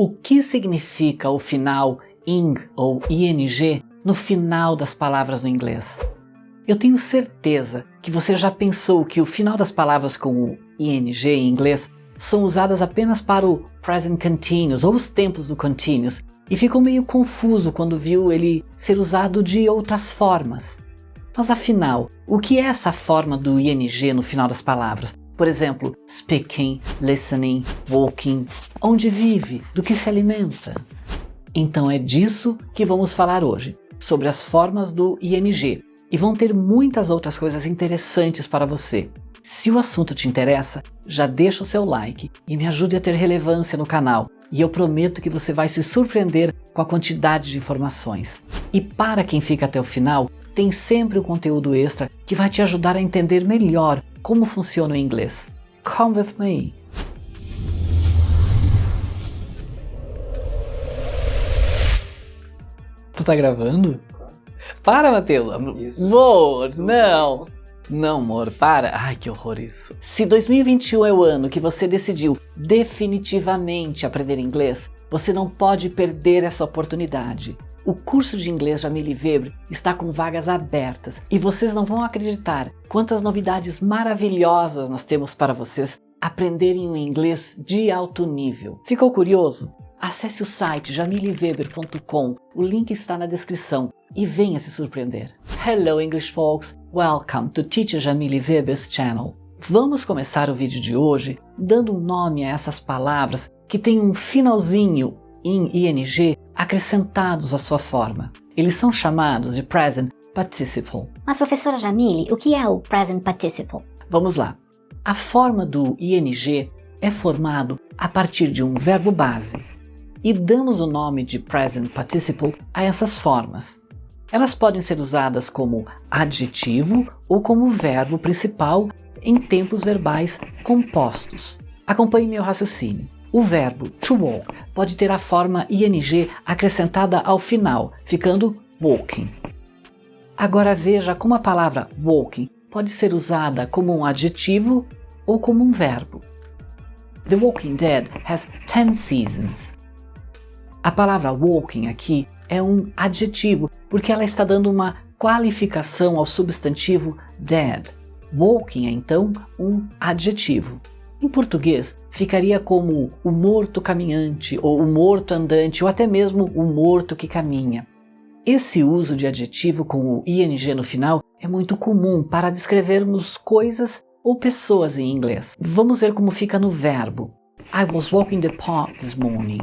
O que significa o final ing ou ing no final das palavras no inglês? Eu tenho certeza que você já pensou que o final das palavras com o ing em inglês são usadas apenas para o present continuous ou os tempos do continuous e ficou meio confuso quando viu ele ser usado de outras formas. Mas afinal, o que é essa forma do ing no final das palavras? Por exemplo, speaking, listening, walking, onde vive, do que se alimenta? Então é disso que vamos falar hoje, sobre as formas do ing. E vão ter muitas outras coisas interessantes para você. Se o assunto te interessa, já deixa o seu like e me ajude a ter relevância no canal. E eu prometo que você vai se surpreender com a quantidade de informações. E para quem fica até o final, tem sempre um conteúdo extra que vai te ajudar a entender melhor como funciona o inglês. Come with me! Tu tá gravando? Para, Matheus! Amor, não! Não, amor, para! Ai, que horror isso! Se 2021 é o ano que você decidiu definitivamente aprender inglês, você não pode perder essa oportunidade. O curso de inglês Jamile Weber está com vagas abertas e vocês não vão acreditar quantas novidades maravilhosas nós temos para vocês aprenderem o inglês de alto nível. Ficou curioso? Acesse o site jamileweber.com, o link está na descrição e venha se surpreender. Hello English folks, welcome to Teacher Jamile Weber's channel. Vamos começar o vídeo de hoje dando um nome a essas palavras que têm um finalzinho em ing acrescentados à sua forma. Eles são chamados de present participle. Mas professora Jamile, o que é o present participle? Vamos lá. A forma do ing é formado a partir de um verbo base e damos o nome de present participle a essas formas. Elas podem ser usadas como adjetivo ou como verbo principal em tempos verbais compostos. Acompanhe meu raciocínio. O verbo to walk pode ter a forma ing acrescentada ao final, ficando walking. Agora veja como a palavra walking pode ser usada como um adjetivo ou como um verbo. The Walking Dead has 10 seasons. A palavra walking aqui é um adjetivo porque ela está dando uma qualificação ao substantivo dead. Walking é então um adjetivo. Em português, ficaria como o morto caminhante, ou o morto andante, ou até mesmo o morto que caminha. Esse uso de adjetivo com o ing no final é muito comum para descrevermos coisas ou pessoas em inglês. Vamos ver como fica no verbo. I was walking the park this morning.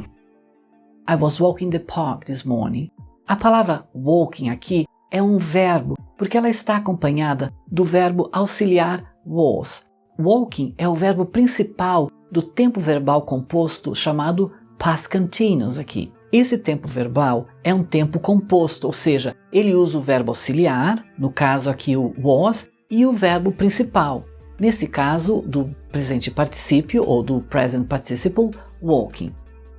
I was walking the park this morning. A palavra walking aqui é um verbo, porque ela está acompanhada do verbo auxiliar was. Walking é o verbo principal do tempo verbal composto chamado past continuous aqui. Esse tempo verbal é um tempo composto, ou seja, ele usa o verbo auxiliar, no caso aqui o was, e o verbo principal. Nesse caso, do presente particípio ou do present participle, walking.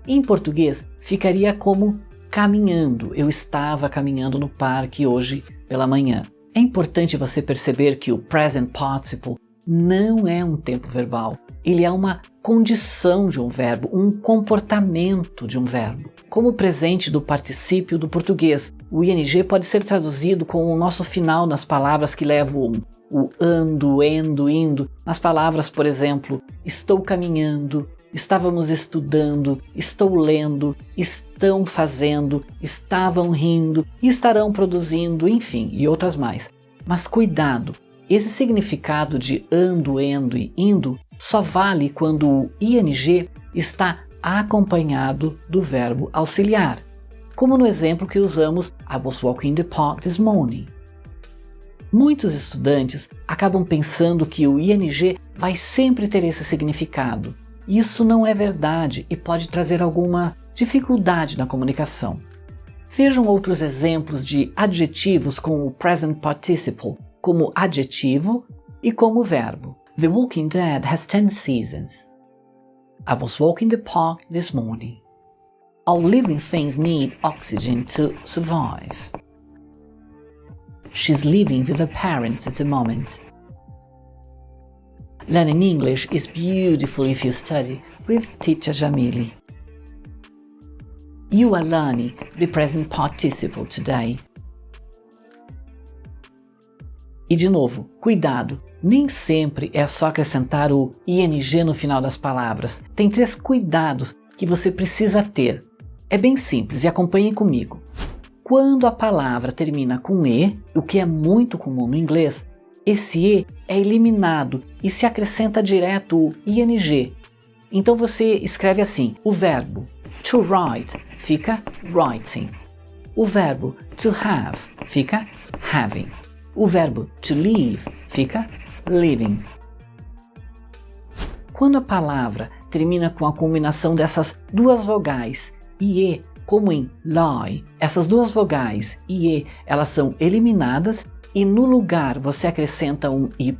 Em português, ficaria como caminhando. Eu estava caminhando no parque hoje pela manhã. É importante você perceber que o present participle não é um tempo verbal, ele é uma condição de um verbo, um comportamento de um verbo. Como presente do particípio do português, o ing pode ser traduzido com o nosso final nas palavras que levam o ando, endo, indo. Nas palavras, por exemplo, estou caminhando, estávamos estudando, estou lendo, estão fazendo, estavam rindo, estarão produzindo, enfim, e outras mais. Mas cuidado! Esse significado de ando, endo e indo só vale quando o ing está acompanhado do verbo auxiliar, como no exemplo que usamos I was walking the park this morning. Muitos estudantes acabam pensando que o ing vai sempre ter esse significado. Isso não é verdade e pode trazer alguma dificuldade na comunicação. Vejam outros exemplos de adjetivos com o present participle, como adjetivo e como verbo. The Walking Dead has 10 seasons. I was walking the park this morning. All living things need oxygen to survive. She's living with her parents at the moment. Learning English is beautiful if you study with Teacher Jamile. You are learning the present participle today. E de novo, cuidado, nem sempre é só acrescentar o ing no final das palavras. Tem 3 cuidados que você precisa ter. É bem simples e acompanhem comigo. Quando a palavra termina com e, o que é muito comum no inglês, esse e é eliminado e se acrescenta direto o ing. Então você escreve assim, o verbo to write fica writing. O verbo to have fica having. O verbo to live fica living. Quando a palavra termina com a combinação dessas 2 vogais ie, como em lie, essas 2 vogais ie, elas são eliminadas e no lugar você acrescenta um y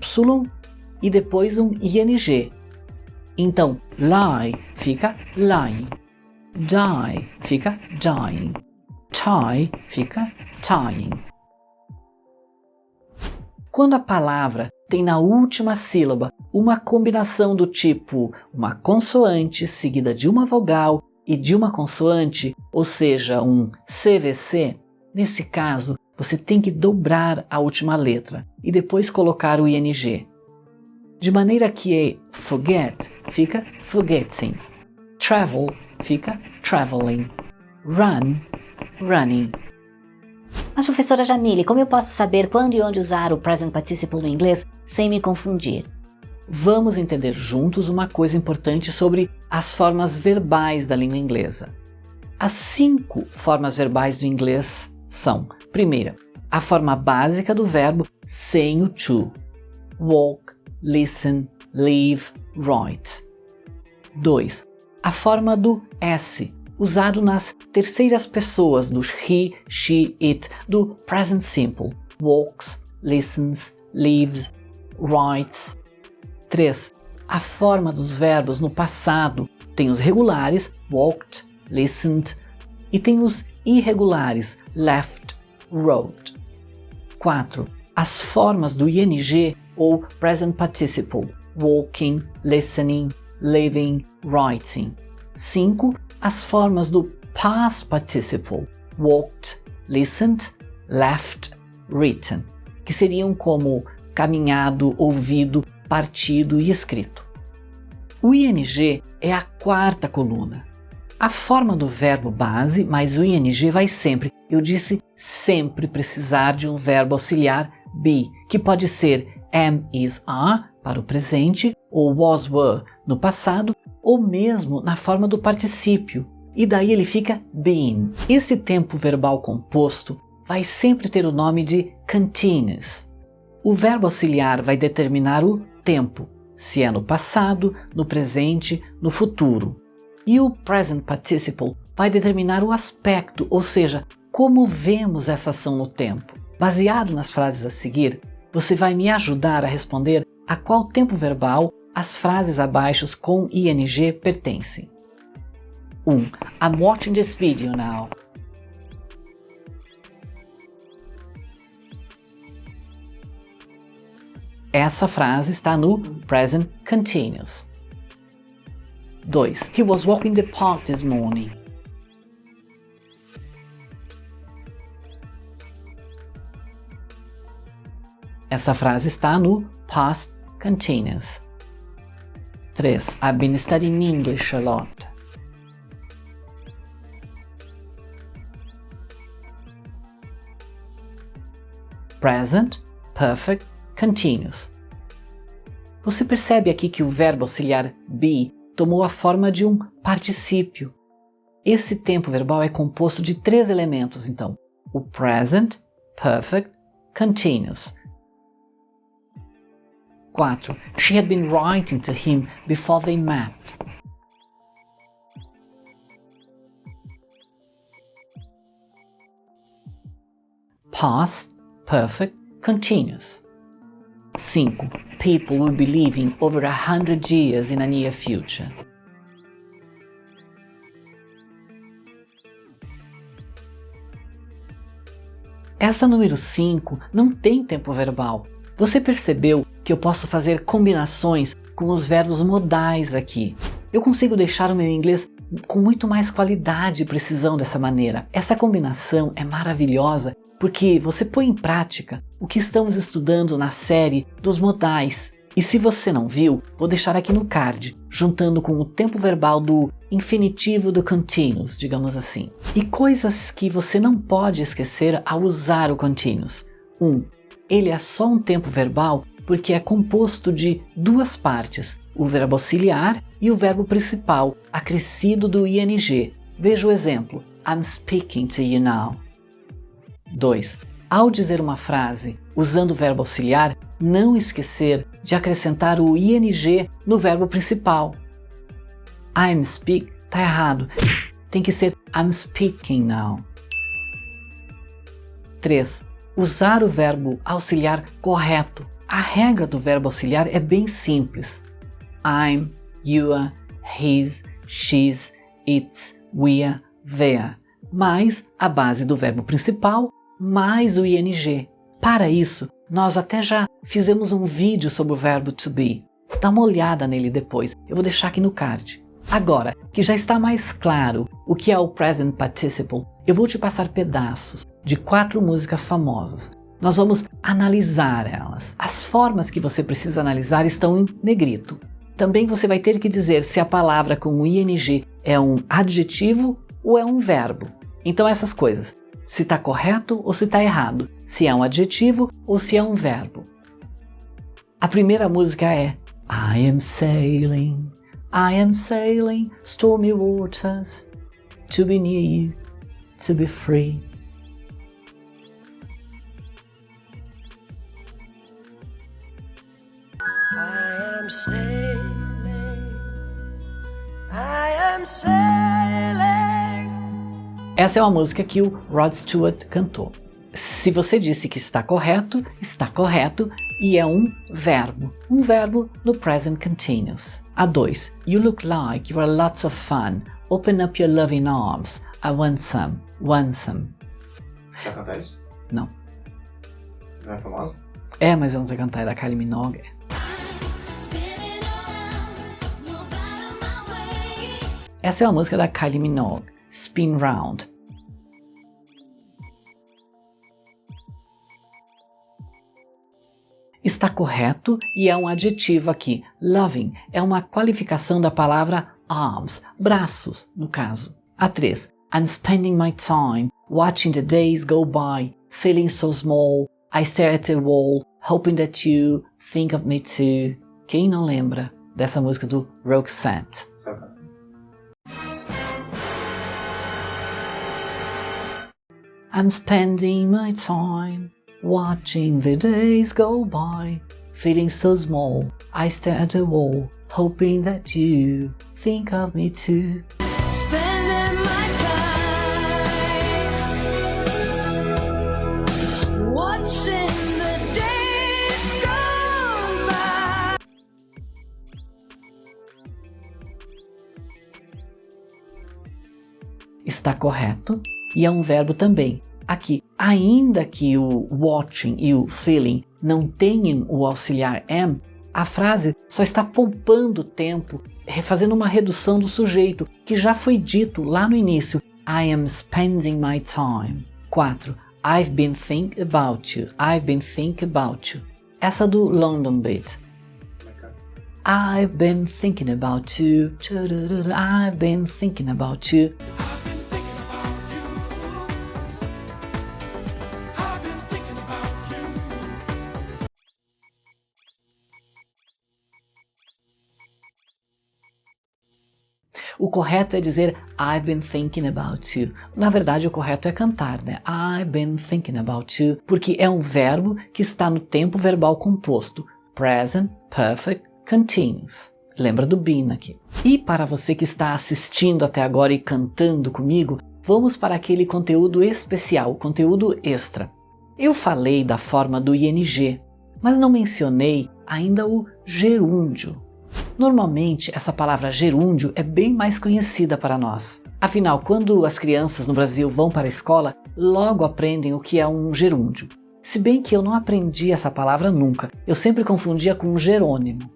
e depois um ing. Então, lie fica lying, die fica dying, tie fica tying. Quando a palavra tem na última sílaba uma combinação do tipo uma consoante seguida de uma vogal e de uma consoante, ou seja, um CVC, nesse caso você tem que dobrar a última letra e depois colocar o ing. De maneira que forget fica forgetting, travel fica traveling, run, running. Mas professora Jamile, como eu posso saber quando e onde usar o present participle no inglês sem me confundir? Vamos entender juntos uma coisa importante sobre as formas verbais da língua inglesa. As 5 formas verbais do inglês são: primeira, a forma básica do verbo sem o to. Walk, listen, live, write. 2. A forma do S, usado nas terceiras pessoas dos he, she, it, do present simple. Walks, listens, lives, writes. 3. A forma dos verbos no passado. Tem os regulares, walked, listened, e tem os irregulares, left, wrote. 4. As formas do ing ou present participle, walking, listening, living, writing. 5. As formas do past participle, walked, listened, left, written, que seriam como caminhado, ouvido, partido e escrito. O ing é a 4ª coluna. A forma do verbo base mais o ing vai sempre, eu disse sempre, precisar de um verbo auxiliar be, que pode ser am, is, are para o presente, ou was, were no passado, ou mesmo na forma do particípio, e daí ele fica been. Esse tempo verbal composto vai sempre ter o nome de continuous. O verbo auxiliar vai determinar o tempo, se é no passado, no presente, no futuro. E o present participle vai determinar o aspecto, ou seja, como vemos essa ação no tempo. Baseado nas frases a seguir, você vai me ajudar a responder a qual tempo verbal as frases abaixo com ing pertencem. 1. I'm watching this video now. Essa frase está no present continuous. 2. He was walking the park this morning. Essa frase está no past continuous. 3. I've been studying English a lot. Present, perfect, continuous. Você percebe aqui que o verbo auxiliar be tomou a forma de um particípio. Esse tempo verbal é composto de 3 elementos, então. O present, perfect, continuous. 4. She had been writing to him before they met. Past, perfect, continuous. 5. People will be living over 100 years in a near future. Essa número 5 não tem tempo verbal. Você percebeu que eu posso fazer combinações com os verbos modais aqui. Eu consigo deixar o meu inglês com muito mais qualidade e precisão dessa maneira. Essa combinação é maravilhosa porque você põe em prática o que estamos estudando na série dos modais. E se você não viu, vou deixar aqui no card, juntando com o tempo verbal do infinitivo do continuous, digamos assim. E coisas que você não pode esquecer ao usar o continuous. 1. Ele é só um tempo verbal porque é composto de duas partes, o verbo auxiliar e o verbo principal, acrescido do ing. Veja o exemplo, I'm speaking to you now. 2. Ao dizer uma frase usando o verbo auxiliar, não esquecer de acrescentar o ing no verbo principal. I'm speak, tá errado, tem que ser I'm speaking now. 3. Usar o verbo auxiliar correto. A regra do verbo auxiliar é bem simples. I'm, you are, he's, she's, it's, we are, they are. Mais a base do verbo principal, mais o ing. Para isso, nós até já fizemos um vídeo sobre o verbo to be. Dá uma olhada nele depois, eu vou deixar aqui no card. Agora, que já está mais claro o que é o present participle, eu vou te passar pedaços de 4 músicas famosas. Nós vamos analisar elas. As formas que você precisa analisar estão em negrito. Também você vai ter que dizer se a palavra com o ing é um adjetivo ou é um verbo. Então essas coisas, se está correto ou se está errado, se é um adjetivo ou se é um verbo. A primeira música é I am sailing stormy waters to be near you, to be free. I am sailing. Essa é uma música que o Rod Stewart cantou. Se você disse que está correto e é um verbo no present continuous. A 2. You look like you are lots of fun. Open up your loving arms. I want some. Você vai cantar isso? Não. Não é famosa? É, mas eu não sei cantar, é da Kylie Minogue. Essa é uma música da Kylie Minogue, Spin Round. Está correto e é um adjetivo aqui. Loving é uma qualificação da palavra arms, braços, no caso. A 3. I'm spending my time watching the days go by, feeling so small. I stare at the wall, hoping that you think of me too. Quem não lembra dessa música do Roxanne? Sabe. I'm spending my time watching the days go by, feeling so small. I stare at the wall, hoping that you think of me too. Spending my time watching the days go by. Está correto e é um verbo também. Aqui, ainda que o watching e o feeling não tenham o auxiliar am, a frase só está poupando tempo, fazendo uma redução do sujeito, que já foi dito lá no início. I am spending my time. 4. I've been thinking about you. I've been thinking about you. Essa do London Beat. I've been thinking about you. I've been thinking about you. O correto é dizer I've been thinking about you. Na verdade, o correto é cantar, né? I've been thinking about you, porque é um verbo que está no tempo verbal composto. Present, perfect, continuous. Lembra do been aqui. E para você que está assistindo até agora e cantando comigo, vamos para aquele conteúdo especial, conteúdo extra. Eu falei da forma do ing, mas não mencionei ainda o gerúndio. Normalmente, essa palavra gerúndio é bem mais conhecida para nós. Afinal, quando as crianças no Brasil vão para a escola, logo aprendem o que é um gerúndio. Se bem que eu não aprendi essa palavra nunca, eu sempre confundia com um Jerônimo.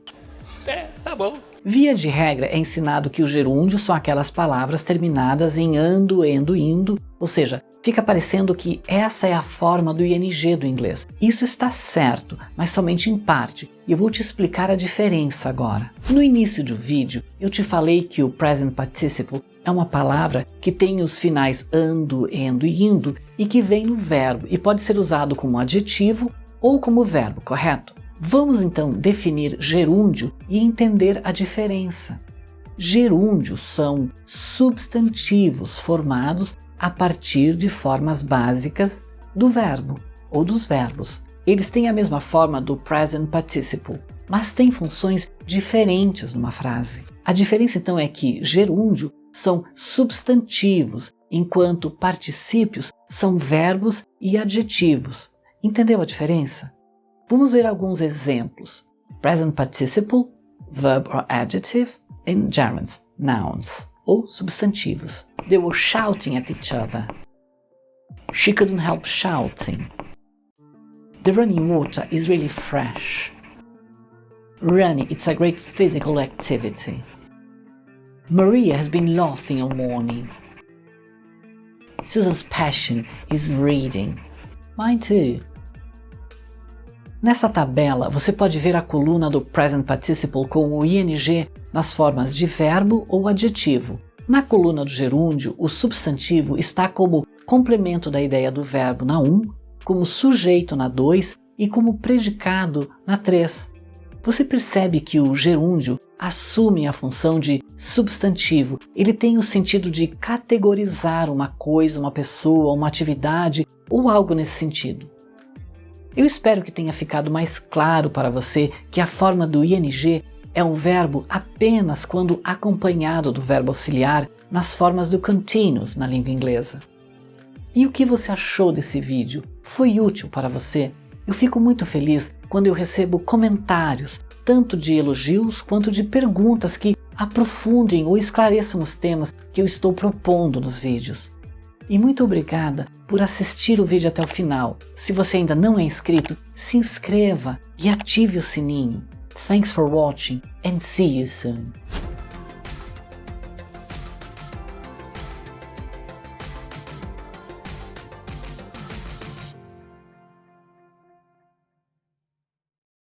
Tá bom. Via de regra, é ensinado que os gerúndios são aquelas palavras terminadas em ando, endo, indo, ou seja, fica parecendo que essa é a forma do ing do inglês. Isso está certo, mas somente em parte, e eu vou te explicar a diferença agora. No início do vídeo, eu te falei que o present participle é uma palavra que tem os finais ando, endo e indo e que vem no verbo e pode ser usado como adjetivo ou como verbo, correto? Vamos então definir gerúndio e entender a diferença. Gerúndios são substantivos formados a partir de formas básicas do verbo ou dos verbos. Eles têm a mesma forma do present participle, mas têm funções diferentes numa frase. A diferença então é que gerúndio são substantivos, enquanto particípios são verbos e adjetivos. Entendeu a diferença? Vamos ver alguns exemplos. Present participle, verb or adjective, and gerunds, nouns, ou substantivos. They were shouting at each other. She couldn't help shouting. The running water is really fresh. Running, it's a great physical activity. Maria has been laughing all morning. Susan's passion is reading. Mine too. Nessa tabela, você pode ver a coluna do present participle com o ing nas formas de verbo ou adjetivo. Na coluna do gerúndio, o substantivo está como complemento da ideia do verbo na 1, como sujeito na 2 e como predicado na 3. Você percebe que o gerúndio assume a função de substantivo. Ele tem o sentido de categorizar uma coisa, uma pessoa, uma atividade ou algo nesse sentido. Eu espero que tenha ficado mais claro para você que a forma do ing é um verbo apenas quando acompanhado do verbo auxiliar nas formas do continuous na língua inglesa. E o que você achou desse vídeo? Foi útil para você? Eu fico muito feliz quando eu recebo comentários, tanto de elogios quanto de perguntas que aprofundem ou esclareçam os temas que eu estou propondo nos vídeos. E muito obrigada por assistir o vídeo até o final. Se você ainda não é inscrito, se inscreva e ative o sininho. Thanks for watching and see you soon.